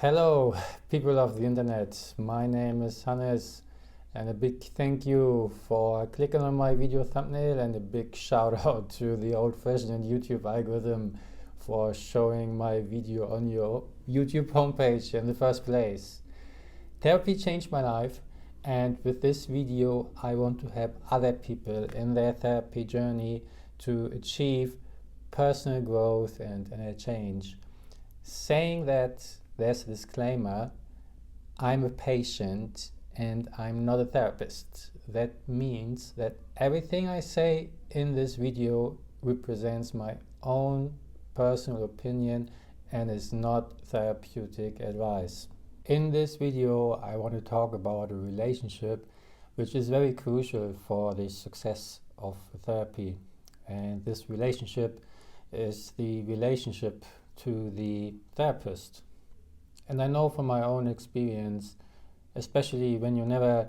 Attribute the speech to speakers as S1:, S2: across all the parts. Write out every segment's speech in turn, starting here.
S1: Hello, people of the internet. My name is Hannes, and a big thank you for clicking on my video thumbnail, and a big shout out to the old-fashioned YouTube algorithm for showing my video on your YouTube homepage in the first place. Therapy changed my life, and with this video I want to help other people in their therapy journey to achieve personal growth and inner change. Saying that, there's a disclaimer: I'm a patient and I'm not a therapist. That means that everything I say in this video represents my own personal opinion and is not therapeutic advice. In this video, I want to talk about a relationship which is very crucial for the success of therapy. And this relationship is the relationship to the therapist. And I know from my own experience, especially when you never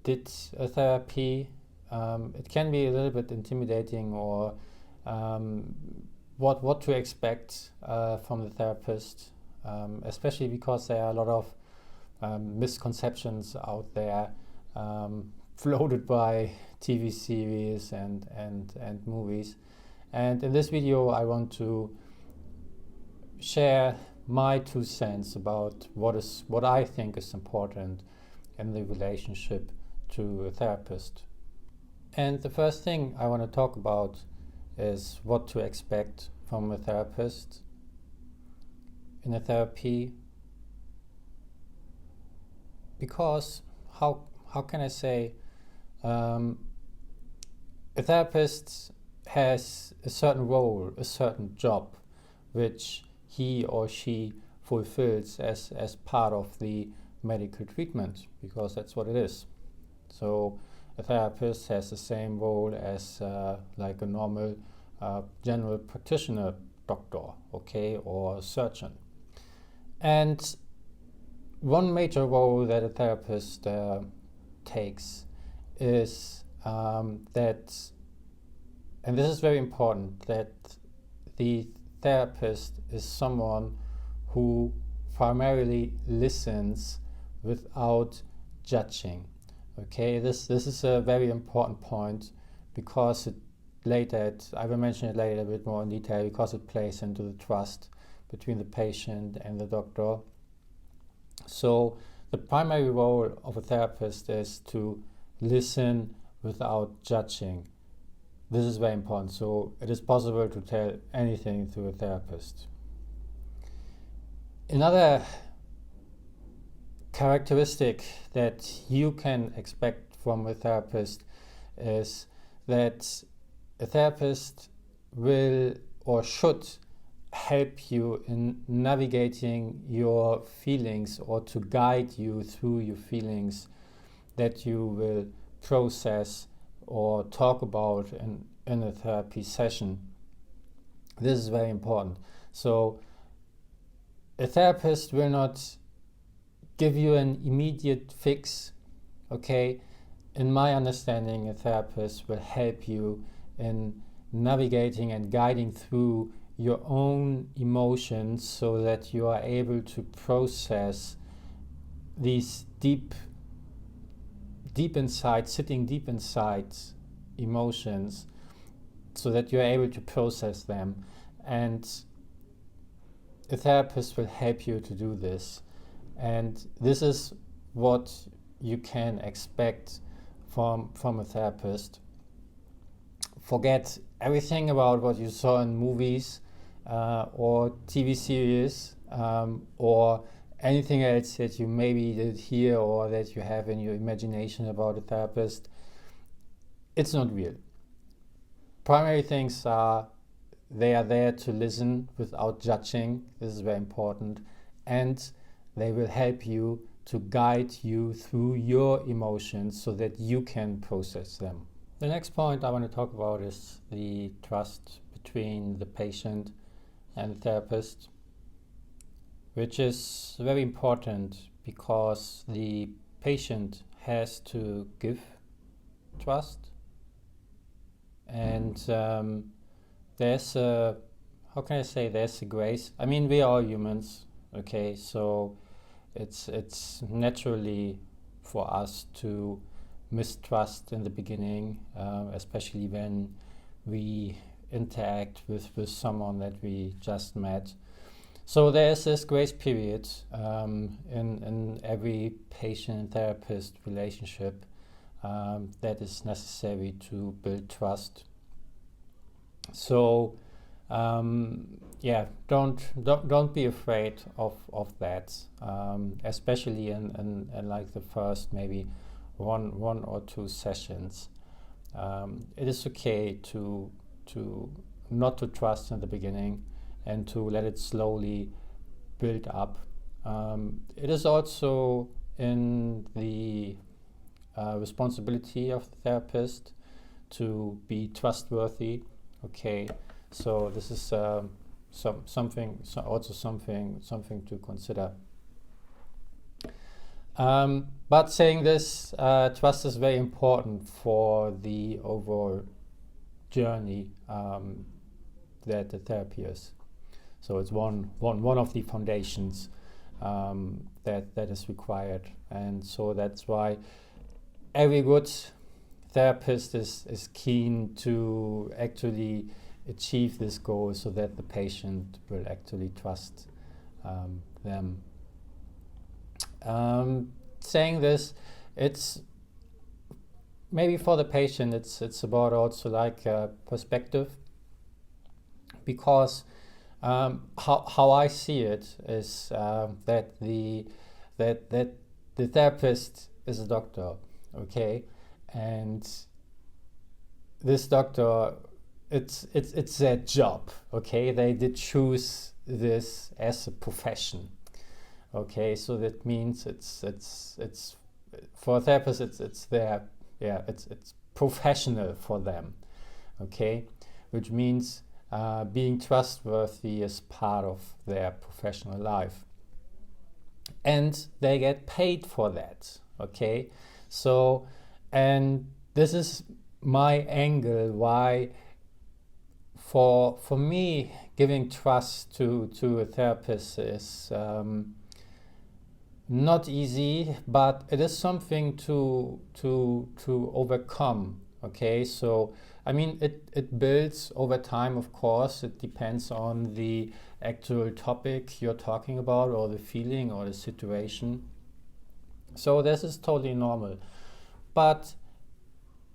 S1: did a therapy, it can be a little bit intimidating, or what to expect from the therapist, especially because there are a lot of misconceptions out there, floated by TV series and movies. And in this video, I want to share my 2 cents about what I think is important in the relationship to a therapist. And the first thing I want to talk about is what to expect from a therapist in a therapy. Because how can I say, a therapist has a certain role, a certain job, which he or she fulfills as part of the medical treatment, because that's what it is. So a therapist has the same role as like a normal general practitioner doctor, okay, or surgeon. And one major role that a therapist takes is that, and this is very important, that the therapist is someone who primarily listens without judging. Okay, this is a very important point, because I will mention it later a bit more in detail, because it plays into the trust between the patient and the doctor. So the primary role of a therapist is to listen without judging. This is very important. So it is possible to tell anything to a therapist. Another characteristic that you can expect from a therapist is that a therapist will or should help you in navigating your feelings, or to guide you through your feelings that you will process or talk about in a therapy session. This is very important. So a therapist will not give you an immediate fix, okay? In my understanding, a therapist will help you in navigating and guiding through your own emotions, so that you are able to process these deep inside, sitting deep inside emotions, so that you're able to process them. And a therapist will help you to do this. And this is what you can expect from a therapist. Forget everything about what you saw in movies or TV series, or anything else that you maybe did hear or that you have in your imagination about a therapist. It's not real. Primary things are, they are there to listen without judging. This is very important. And they will help you to guide you through your emotions, so that you can process them. The next point I want to talk about is the trust between the patient and the therapist, which is very important, because the patient has to give trust. And there's a, how can I say, there's a grace. I mean, we are all humans. Okay, so it's naturally for us to mistrust in the beginning, especially when we interact with someone that we just met. So there's this grace period in every patient therapist relationship that is necessary to build trust. So yeah, don't be afraid of that, especially in like the first maybe one or two sessions. It is okay to not to trust in the beginning and to let it slowly build up. It is also in the responsibility of the therapist to be trustworthy. Okay, so this is something to consider. But saying this, trust is very important for the overall journey that the therapy is. So it's one of the foundations that is required, and so that's why every good therapist is keen to actually achieve this goal, so that the patient will actually trust them. Saying this, it's maybe for the patient it's about also like perspective, because how I see it is that the therapist is a doctor, okay, and this doctor, it's their job, okay. They did choose this as a profession, okay. So that means it's for a therapist, it's their, yeah, it's professional for them, okay, which means being trustworthy is part of their professional life, and they get paid for that, okay. So, and this is my angle why for me giving trust to a therapist is not easy, but it is something to overcome, okay. So I mean, it builds over time, of course. It depends on the actual topic you're talking about, or the feeling, or the situation. So this is totally normal, but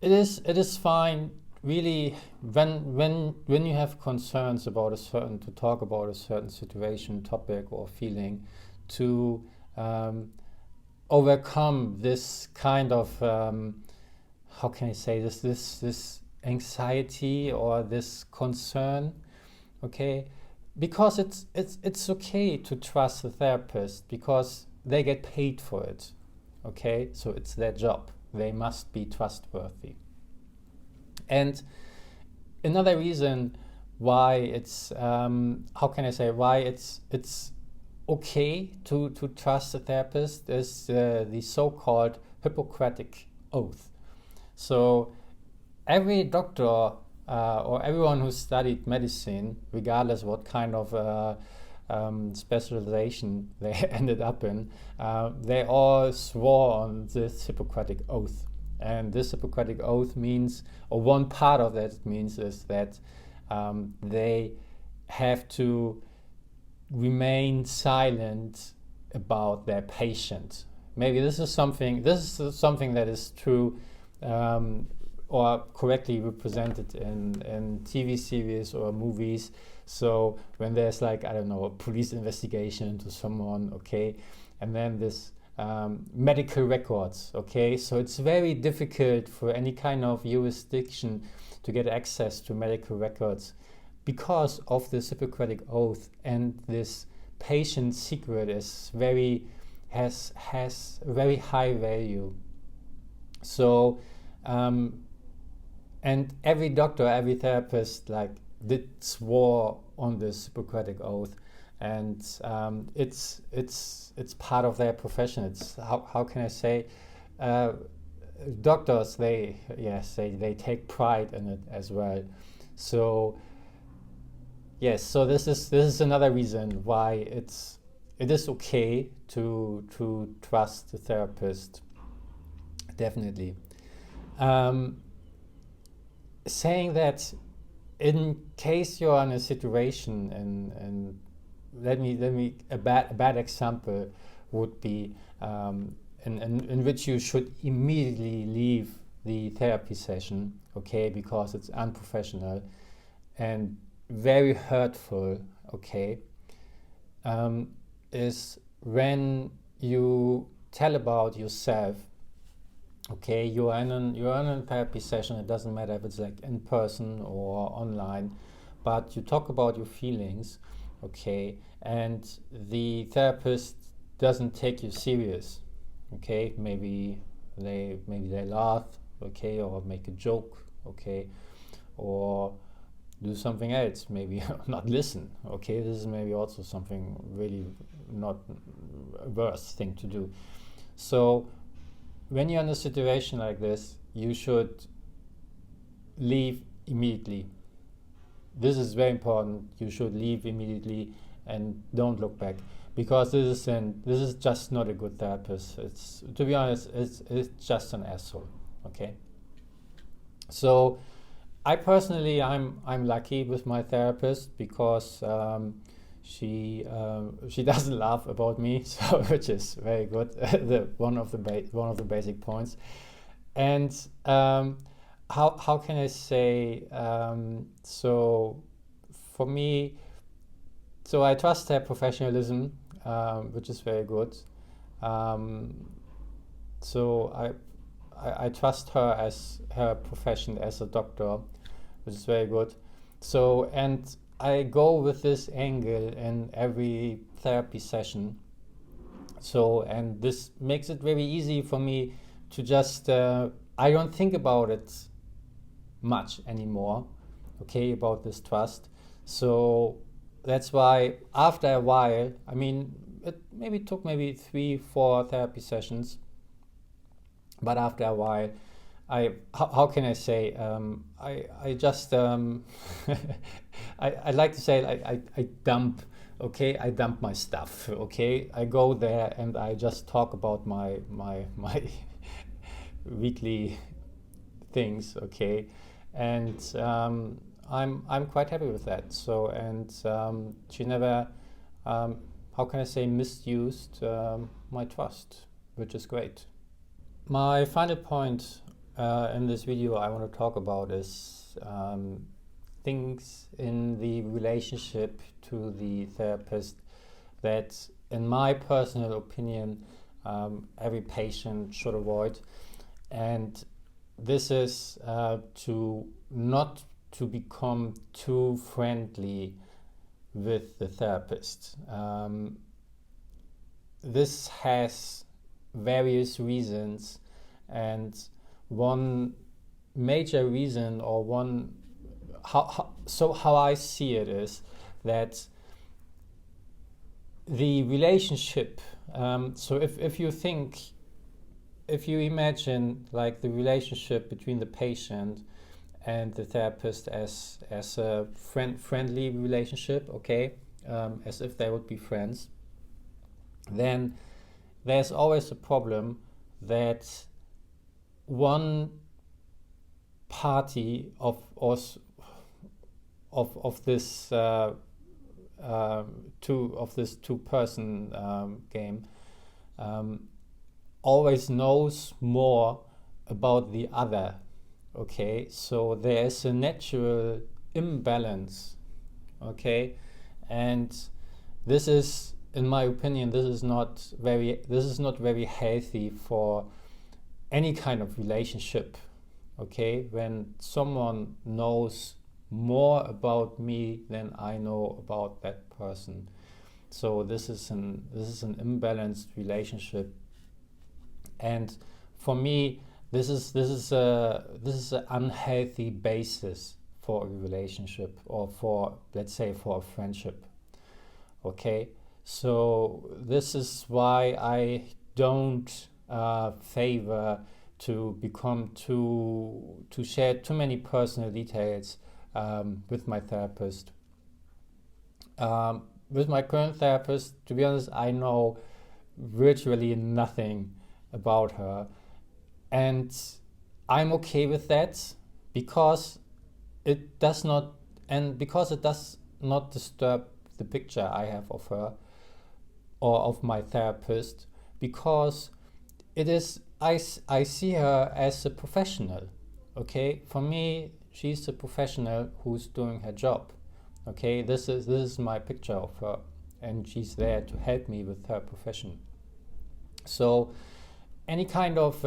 S1: it is fine, really, when you have concerns about to talk about a certain situation, topic, or feeling, to overcome this kind of how can I say this anxiety or this concern, okay, because it's okay to trust the therapist, because they get paid for it, okay. So it's their job, they must be trustworthy. And another reason why it's how can I say, why it's okay to trust a therapist is the so-called Hippocratic Oath. So every doctor or everyone who studied medicine, regardless what kind of specialization they ended up in, they all swore on this Hippocratic Oath. And this Hippocratic Oath means, or one part of that means, is that they have to remain silent about their patient. Maybe this is something that is true or correctly represented in TV series or movies. So when there's like, I don't know, a police investigation into someone, okay, and then this medical records, okay, so it's very difficult for any kind of jurisdiction to get access to medical records because of this Hippocratic Oath, and this patient secret is has very high value. So and every doctor, every therapist like did swore on this Hippocratic Oath, and it's part of their profession. It's how can I say, doctors, they take pride in it as well. So yes, so this is another reason why it's it is okay to trust the therapist, definitely. Saying that, in case you're in a situation, and let me a bad example would be in which you should immediately leave the therapy session, okay, because it's unprofessional and very hurtful, okay, is when you tell about yourself. Okay, you're in a therapy session. It doesn't matter if it's like in person or online, but you talk about your feelings, okay, and the therapist doesn't take you serious, okay. Maybe they laugh, okay, or make a joke, okay, or do something else, maybe not listen, okay. This is maybe also something really not a worse thing to do. So when you're in a situation like this, you should leave immediately. This is very important. You should leave immediately and don't look back, because this is just not a good therapist. It's, to be honest, it's just an asshole. Okay. So I personally, I'm lucky with my therapist, because she doesn't laugh about me, so which is very good. one of the basic points. And how can I say? So for me, so I trust her professionalism, which is very good. So I trust her as her profession as a doctor, which is very good. So, and I go with this angle in every therapy session. So, and this makes it very easy for me to just, I don't think about it much anymore, okay, about this trust. So that's why after a while, I mean, it maybe took 3-4 therapy sessions, but after a while, how can I say, I just I like to say, I dump, okay, I dump my stuff, okay. I go there and I just talk about my weekly things, okay, and I'm quite happy with that. So, and she never, how can I say, misused my trust, which is great. My final point in this video I want to talk about is things in the relationship to the therapist that, in my personal opinion, every patient should avoid. And this is to not to become too friendly with the therapist. This has various reasons, and one major reason, or one how I see it, is that the relationship, so if you imagine like the relationship between the patient and the therapist as a friendly relationship, okay, as if they would be friends, then there's always a problem that one party of this two-person game always knows more about the other. Okay, so there is a natural imbalance. Okay, and this is, in my opinion, this is not very healthy for any kind of relationship. Okay, when someone knows more about me than I know about that person. So this is an imbalanced relationship, and for me, this is an unhealthy basis for a relationship, or for, let's say, for a friendship. Okay, so this is why I don't favor to share too many personal details with my therapist, with my current therapist, to be honest, I know virtually nothing about her, and I'm okay with that because it does not, and because it does not disturb the picture I have of her or of my therapist, because it is, I see her as a professional. Okay, for me, she's a professional who's doing her job. Okay, this is my picture of her, and she's there to help me with her profession. So any kind of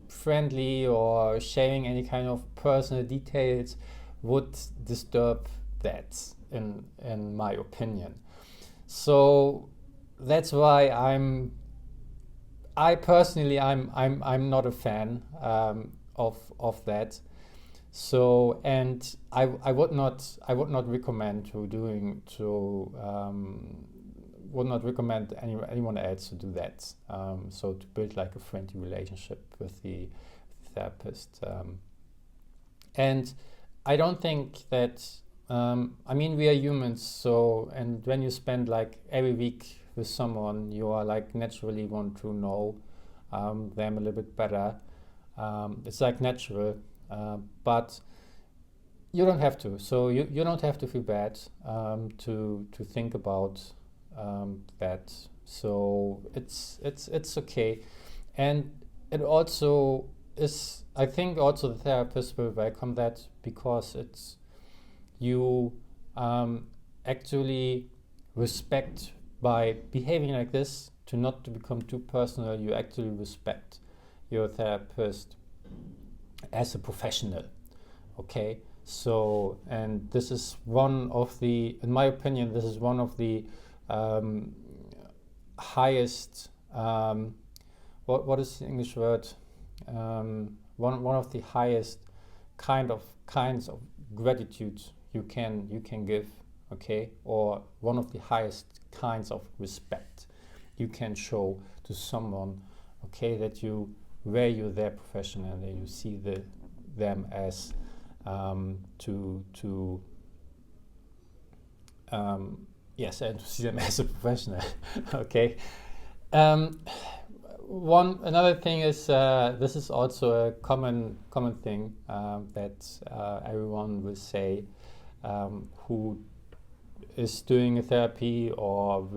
S1: friendly or sharing any kind of personal details would disturb that, in my opinion. So that's why I personally, I'm not a fan of that. So, and I would not recommend would not recommend anyone else to do that. So to build like a friendly relationship with the therapist. And I don't think that, I mean, we are humans, so, and when you spend like every week with someone, you are like naturally want to know them a little bit better. It's like natural, but you don't have to. So you don't have to feel bad to think about that. So it's okay, and it also is. I think also the therapist will welcome that, because it's you actually respect, by behaving like this, to not to become too personal. You actually respect your therapist as a professional. Okay, so, and this is one of the, in my opinion, this is one of the highest, what is the English word, one of the highest kinds of gratitude you can give. Okay, or one of the highest kinds of respect you can show to someone. Okay, that you value their profession, and that you see them as yes, and to see them as a professional. Okay. Another thing is, this is also a common thing that everyone will say who is doing a therapy or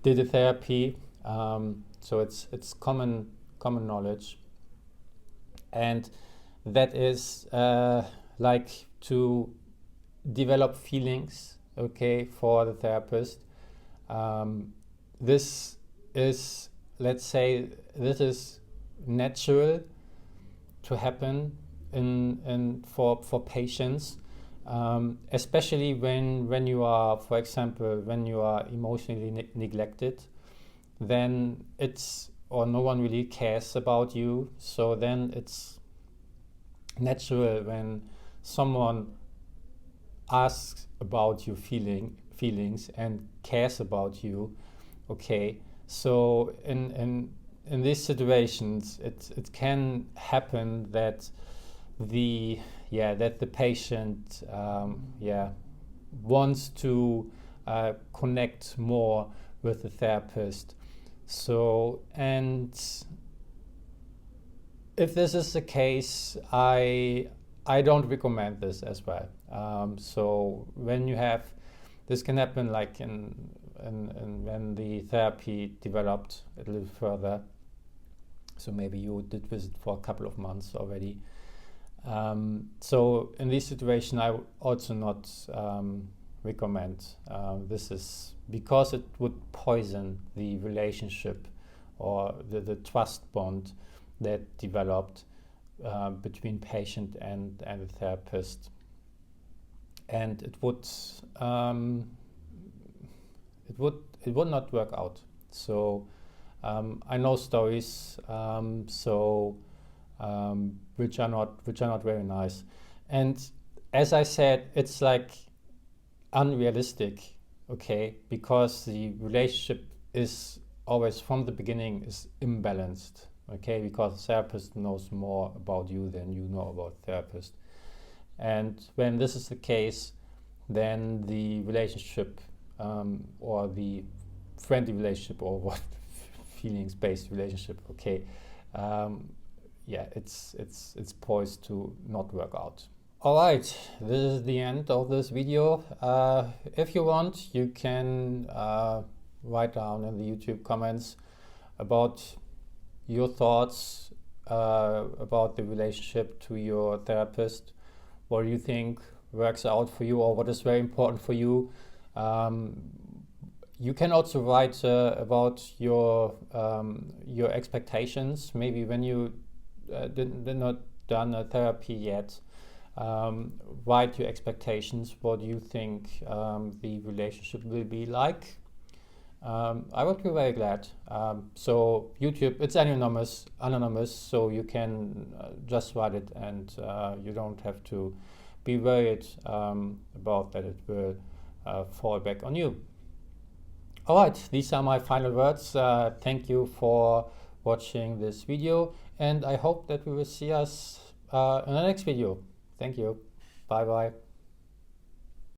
S1: did a therapy. So it's common knowledge, and that is like to develop feelings. Okay, for the therapist. This is, let's say, this is natural to happen for patients, especially when you are, for example, when you are emotionally neglected, then it's, or no one really cares about you. So then it's natural when someone asks about your feelings and cares about you. Okay, so in these situations, it can happen that the patient wants to connect more with the therapist. So, and if this is the case, I don't recommend this as well. So when you have, this can happen like in when the therapy developed a little further. So maybe you did visit for a couple of months already. So in this situation, I would also not recommend. This is because it would poison the relationship or the trust bond that developed between patient and the therapist, and it would not work out. So I know stories which are not very nice, and as I said, it's like unrealistic. Okay, because the relationship is always from the beginning is imbalanced. Okay, because the therapist knows more about you than you know about the therapist. And when this is the case, then the relationship or the friendly relationship or what feelings-based relationship, okay, yeah, it's poised to not work out. All right, this is the end of this video. If you want, you can write down in the YouTube comments about your thoughts about the relationship to your therapist. What do you think works out for you, or what is very important for you? You can also write about your expectations. Maybe when you did not done a therapy yet, write your expectations. What do you think the relationship will be like? I would be very glad. So YouTube, it's anonymous, so you can just write it, and you don't have to be worried about that it will fall back on you. All right, these are my final words. Thank you for watching this video, and I hope that we will see us in the next video. Thank you. Bye bye.